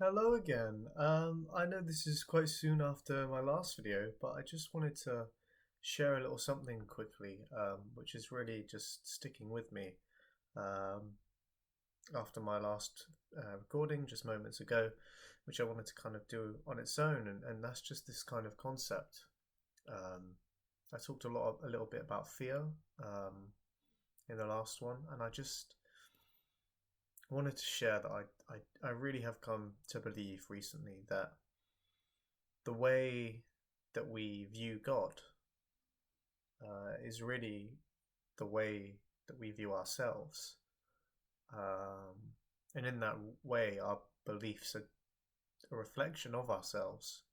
Hello again. I know this is quite soon after my last video, but I just wanted to share a little something quickly, which is really just sticking with me um, after my last recording just moments ago, which I wanted to kind of do on its own, and that's just this kind of concept. Um, I talked a little bit about fear um, in the last one, and I just wanted to share that I really have come to believe recently that the way that we view God is really the way that we view ourselves. Um, and in that way, our beliefs are a reflection of ourselves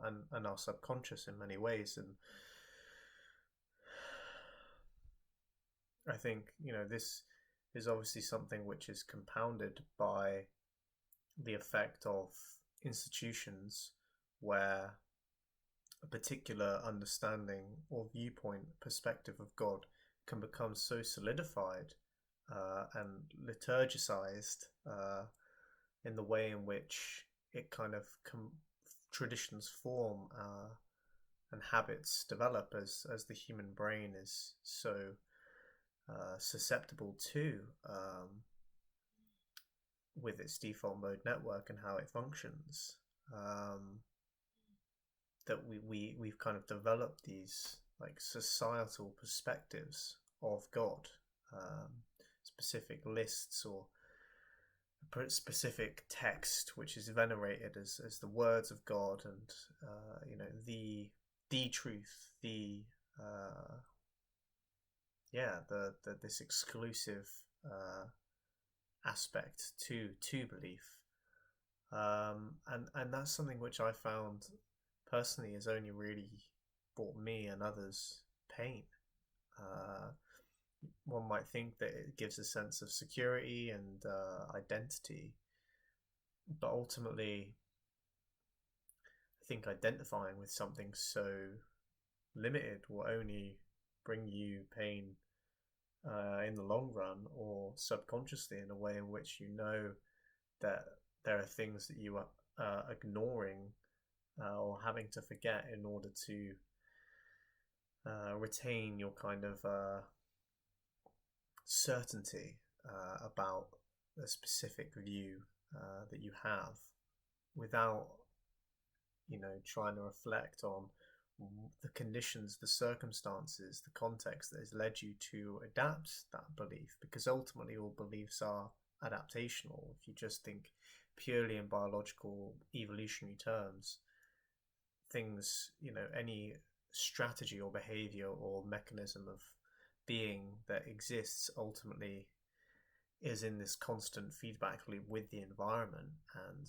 and our subconscious in many ways. And I think, this is obviously something which is compounded by the effect of institutions where a particular understanding or viewpoint perspective of God can become so solidified and liturgicized in the way in which it kind of traditions form and habits develop as the human brain is so susceptible to with its default mode network and how it functions. Um, that we've kind of developed these like societal perspectives of God, um, specific lists or specific text which is venerated as the words of God, and the truth, the this exclusive uh, aspect to belief, and that's something which I found personally has only really brought me and others pain. Uh, One might think that it gives a sense of security and identity, but ultimately, I think identifying with something so limited will only bring you pain in the long run, or subconsciously in a way in which you know that there are things that you are ignoring or having to forget in order to retain your kind of certainty about a specific view that you have without, trying to reflect on the conditions, the circumstances, the context that has led you to adapt that belief, because ultimately all beliefs are adaptational. If you just think purely in biological evolutionary terms, things, any strategy or behavior or mechanism of being that exists ultimately is in this constant feedback loop with the environment and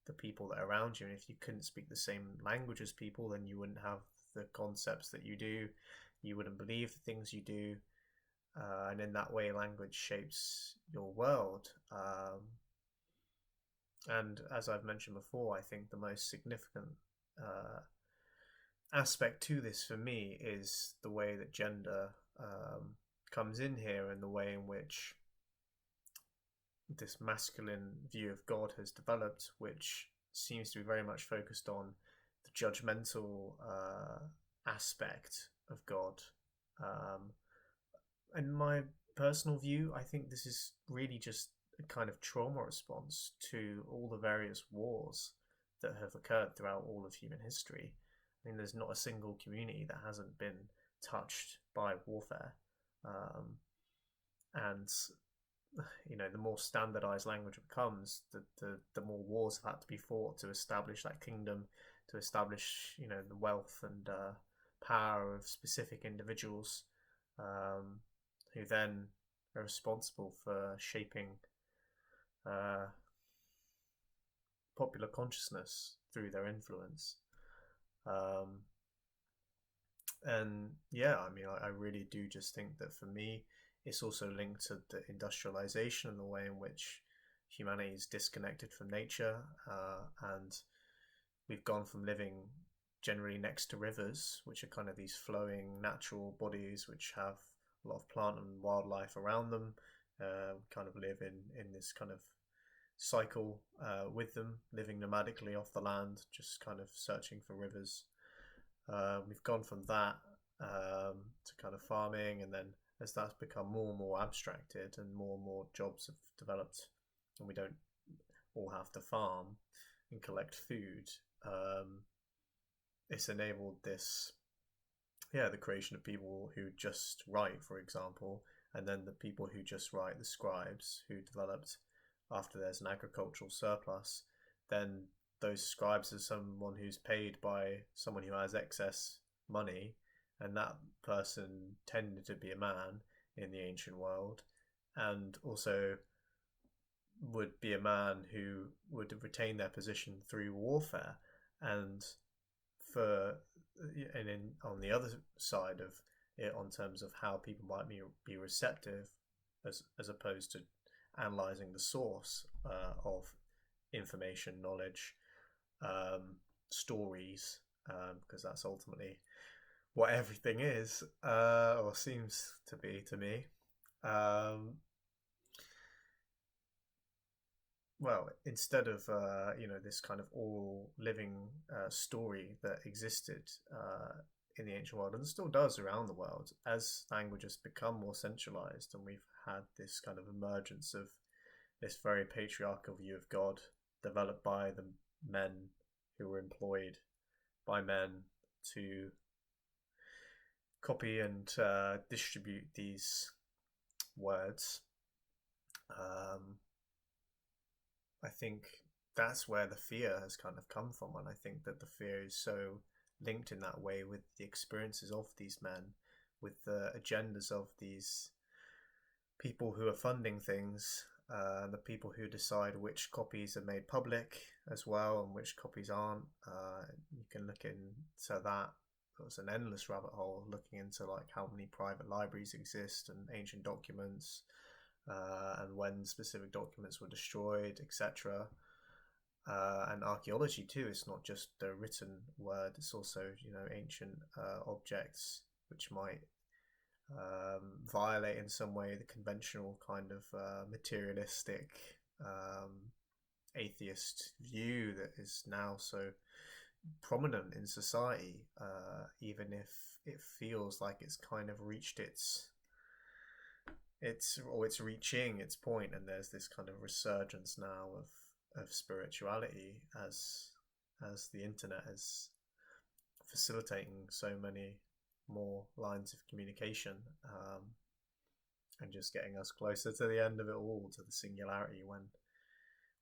the people that are around you. And if you couldn't speak the same language as people, then you wouldn't have the concepts that you do, you wouldn't believe the things you do. And in that way, language shapes your world. And as I've mentioned before, I think the most significant uh, aspect to this for me is the way that gender comes in here, and the way in which this masculine view of God has developed, which seems to be very much focused on the judgmental aspect of God. Um, in my personal view, I think this is really just a kind of trauma response to all the various wars that have occurred throughout all of human history. I mean, there's not a single community that hasn't been touched by warfare. And the more standardized language becomes, the more wars have had to be fought to establish that kingdom, to establish the wealth and power of specific individuals, um, who then are responsible for shaping uh, popular consciousness through their influence. Um, and yeah, I mean, I really do just think that for me, it's also linked to the industrialization and the way in which humanity is disconnected from nature, and we've gone from living generally next to rivers, which are kind of these flowing natural bodies which have a lot of plant and wildlife around them. We kind of live in this kind of cycle with them, living nomadically off the land, just kind of searching for rivers. We've gone from that to kind of farming, and then as that's become more and more abstracted and more jobs have developed, and we don't all have to farm and collect food, it's enabled this, yeah, the creation of people who just write, for example, and then the people who just write, the scribes, who developed after there's an agricultural surplus. Then those scribes are someone who's paid by someone who has excess money, and that person tended to be a man in the ancient world, and also would be a man who would retain their position through warfare. And for and in on the other side of it, on terms of how people might be receptive, as opposed to analyzing the source of information, knowledge, stories, because that's ultimately what everything is, or seems to be to me. Um, well, instead of this kind of oral living story that existed in the ancient world, and still does around the world, as languages become more centralized, and we've had this kind of emergence of this very patriarchal view of God developed by the men who were employed by men to copy and distribute these words. I think that's where the fear has kind of come from, and I think that the fear is so linked in that way with the experiences of these men, with the agendas of these people who are funding things, the people who decide which copies are made public as well and which copies aren't. You can look into that. It's an endless rabbit hole looking into like how many private libraries exist and ancient documents, and when specific documents were destroyed, etc. And archaeology too. It's not just the written word; it's also ancient objects which might violate in some way the conventional kind of materialistic atheist view that is now so prominent in society, even if it feels like it's kind of reached it's reaching its point, and there's this kind of resurgence now of spirituality as the internet is facilitating so many more lines of communication, and just getting us closer to the end of it all, to the singularity when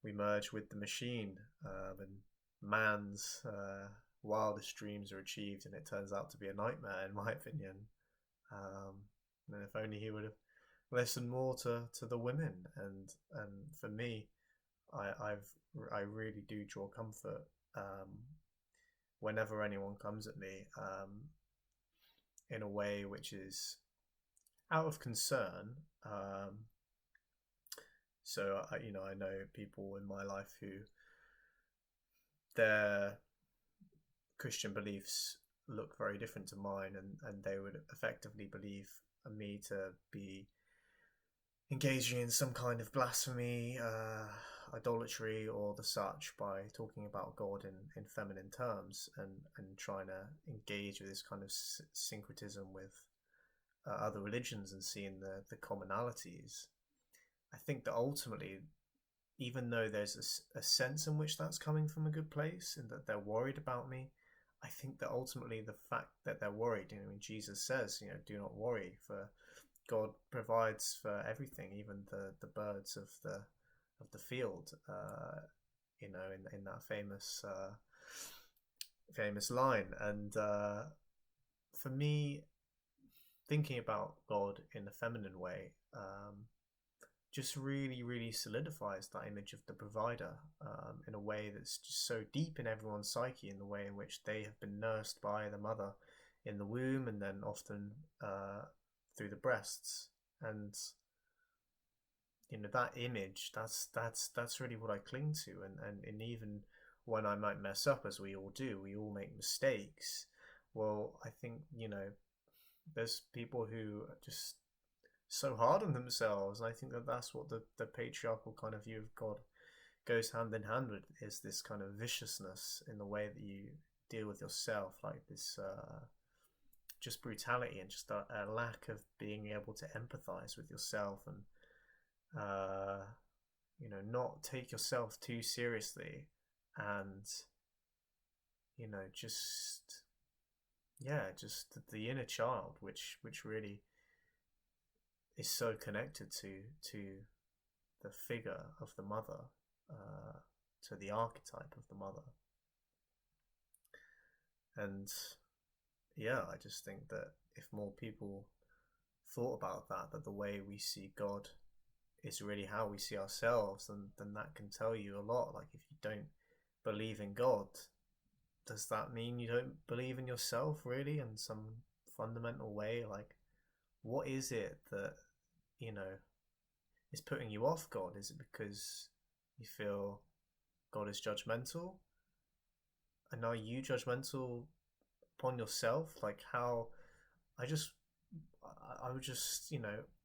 we merge with the machine, and man's wildest dreams are achieved, and it turns out to be a nightmare, in my opinion. And if only he would have listened more to the women, and for me, I really do draw comfort whenever anyone comes at me in a way which is out of concern. So I know people in my life who their Christian beliefs look very different to mine, and they would effectively believe me to be engaging in some kind of blasphemy, idolatry, or the such, by talking about God in feminine terms, and trying to engage with this kind of syncretism with other religions and seeing the commonalities. I think that ultimately, even though there's a sense in which that's coming from a good place and that they're worried about me, I think that ultimately the fact that they're worried, Jesus says, do not worry, for God provides for everything, even the birds of the field. In that famous line. And for me, thinking about God in a feminine way just really, really solidifies that image of the provider in a way that's just so deep in everyone's psyche, in the way in which they have been nursed by the mother in the womb, and then often through the breasts. And that image, that's really what I cling to. And even when I might mess up, as we all do, we all make mistakes. Well, I think there's people who are just so hard on themselves, and I think that that's what the patriarchal kind of view of God goes hand in hand with is this kind of viciousness in the way that you deal with yourself, like this just brutality and just a lack of being able to empathize with yourself and not take yourself too seriously, and just just the inner child, which really is so connected to the figure of the mother, uh, to the archetype of the mother. And I just think that if more people thought about that the way we see God is really how we see ourselves, then that can tell you a lot. Like, if you don't believe in God, does that mean you don't believe in yourself really in some fundamental way? Like, what is it that, you know, is putting you off God? Is it because you feel God is judgmental? And are you judgmental upon yourself? Like, how I just I would just,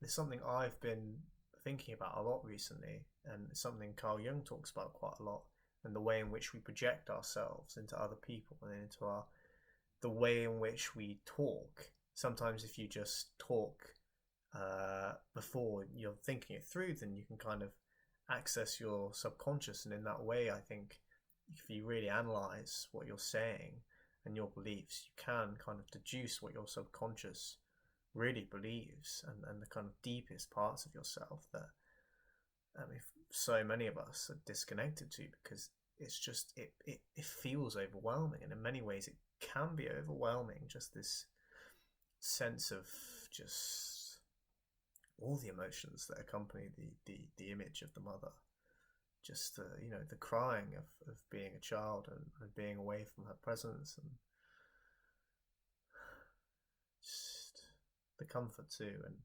it's something I've been thinking about a lot recently, and it's something Carl Jung talks about quite a lot, and the way in which we project ourselves into other people and into the way in which we talk. Sometimes if you just talk before you're thinking it through, then you can kind of access your subconscious, and in that way, I think if you really analyze what you're saying and your beliefs, you can kind of deduce what your subconscious really believes, and the kind of deepest parts of yourself that so many of us are disconnected to, because it's just it feels overwhelming, and in many ways it can be overwhelming, just this sense of just all the emotions that accompany the image of the mother, just the crying of being a child, and being away from her presence, and just the comfort too. And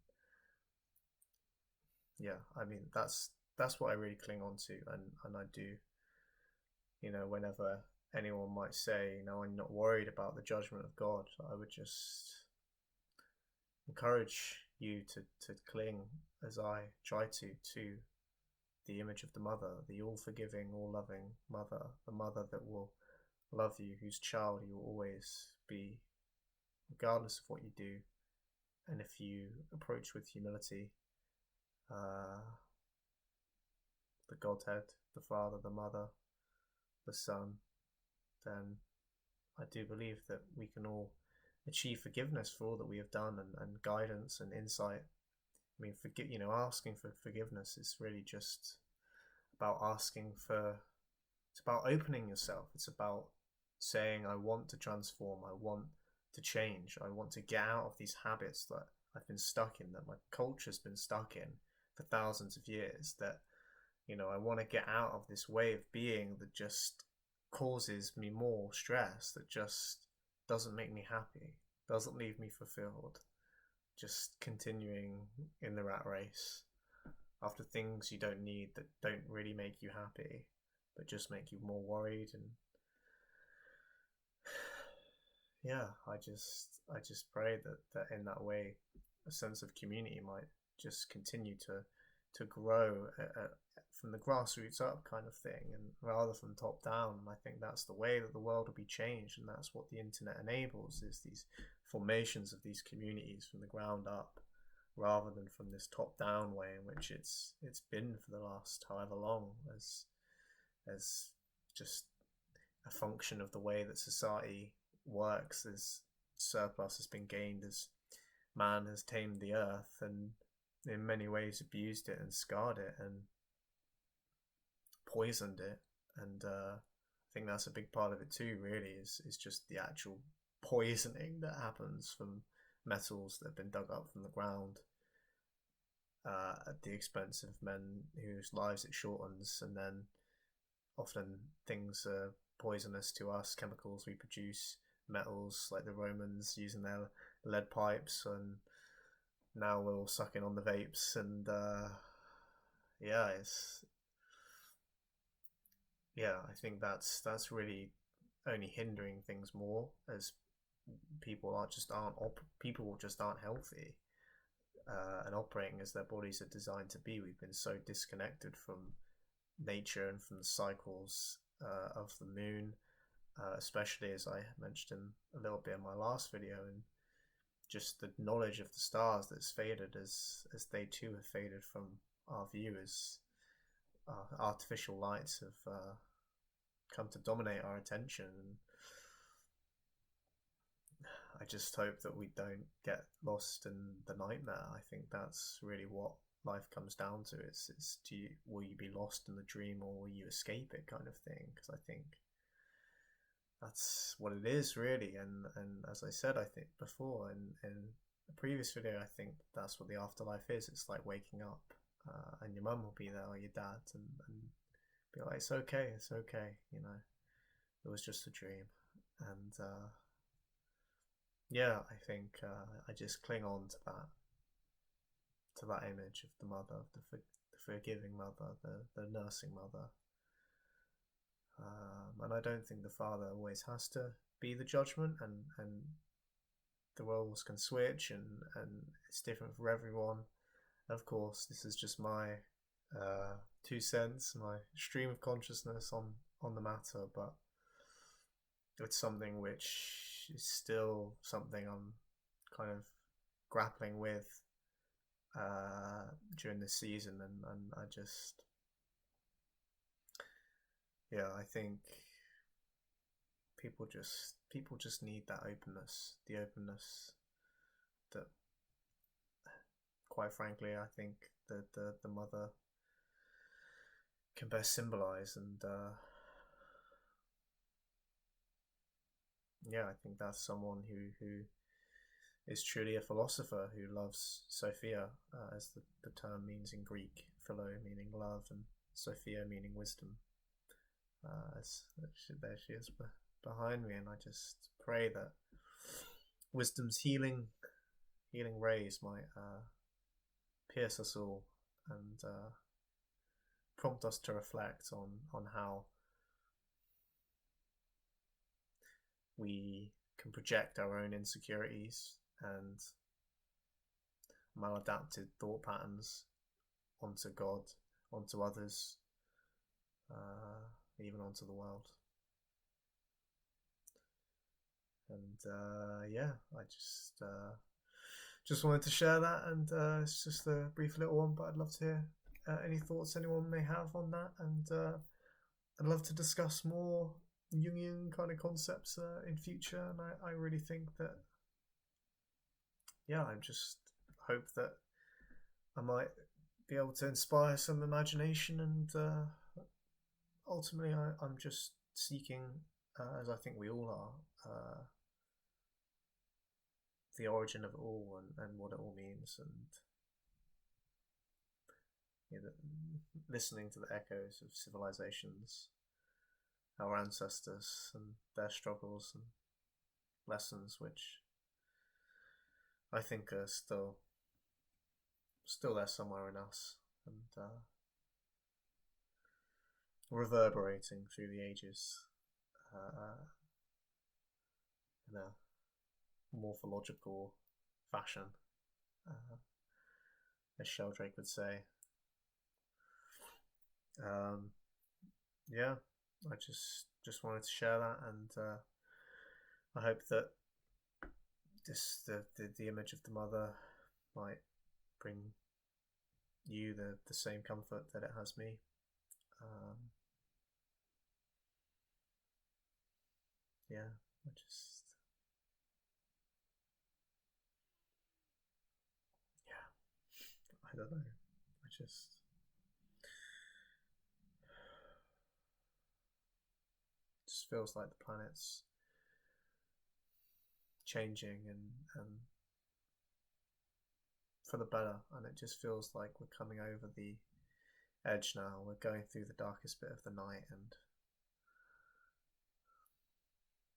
I mean, that's what I really cling on to, and I do, whenever anyone might say, I'm not worried about the judgment of God, I would just encourage you to cling, as I try to the image of the mother, the all-forgiving, all-loving mother, the mother that will love you, whose child you will always be, regardless of what you do. And if you approach with humility the Godhead, the Father, the Mother, the Son, then I do believe that we can all achieve forgiveness for all that we have done, and guidance and insight. I mean, asking for forgiveness is really just about it's about opening yourself. It's about saying, I want to transform, I want to change, I want to get out of these habits that I've been stuck in, that my culture's been stuck in for thousands of years, that, I want to get out of this way of being that just causes me more stress, that just doesn't make me happy, doesn't leave me fulfilled, just continuing in the rat race after things you don't need, that don't really make you happy, but just make you more worried. And I just pray that in that way a sense of community might just continue to grow from the grassroots up, kind of thing, and rather from top down. I think that's the way that the world will be changed, and that's what the internet enables, is these formations of these communities from the ground up, rather than from this top down way in which it's been for the last however long, as just a function of the way that society works, as surplus has been gained, as man has tamed the earth and in many ways abused it and scarred it and poisoned it. And I think that's a big part of it too, really, is just the actual poisoning that happens from metals that have been dug up from the ground at the expense of men whose lives it shortens. And then often things are poisonous to us, chemicals we produce, metals, like the Romans using their lead pipes, and now we're all sucking on the vapes. And I think that's really only hindering things more, as people just aren't healthy and operating as their bodies are designed to be. We've been so disconnected from nature and from the cycles of the moon, especially as I mentioned a little bit in my last video, and just the knowledge of the stars that's faded as they too have faded from our view as artificial lights have come to dominate our attention. And I just hope that we don't get lost in the nightmare. I think that's really what life comes down to. It's will you be lost in the dream or will you escape it, kind of thing? Because I think that's what it is really. And as I said, I think before in the previous video, I think that's what the afterlife is. It's like waking up, and your mum will be there or your dad, and be like, it's okay, you know, it was just a dream. And yeah, I think I just cling on to that image of the mother, the forgiving mother, the nursing mother. And I don't think the father always has to be the judgment, and the roles can switch, and it's different for everyone. Of course, this is just my 2 cents, my stream of consciousness on the matter, but it's something which is still something I'm kind of grappling with during this season, and I just, yeah, I think people just need that openness, the openness that, quite frankly, I think the mother can best symbolize. And yeah, I think that's someone who is truly a philosopher who loves Sophia, as the term means in Greek, philo meaning love and Sophia meaning wisdom. There she is behind me, and I just pray that wisdom's healing rays might pierce us all and prompt us to reflect on how we can project our own insecurities and maladapted thought patterns onto God, onto others, even onto the world. And yeah, I just wanted to share that, and it's just a brief little one, but I'd love to hear any thoughts anyone may have on that, and I'd love to discuss more Jungian kind of concepts in future. And I really think that, yeah, I just hope that I might be able to inspire some imagination, and ultimately I'm just seeking, as I think we all are, the origin of it all, and what it all means, and you know, listening to the echoes of civilizations, our ancestors, and their struggles and lessons, which I think are still there somewhere in us, and reverberating through the ages in a morphological fashion, as Sheldrake would say. Yeah, I just wanted to share that, and I hope that the image of the mother might bring you the same comfort that it has me. Yeah, I don't know. Just feels like the planet's changing, and for the better, and it just feels like we're coming over the edge now. We're going through the darkest bit of the night, and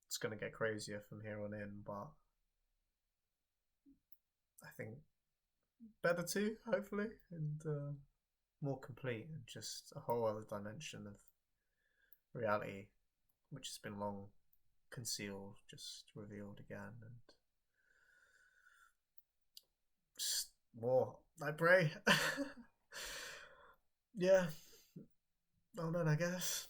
it's going to get crazier from here on in, but I think better too, hopefully, and more complete, and just a whole other dimension of reality which has been long concealed, just revealed again, and just more, I pray. Yeah, Oh, then I guess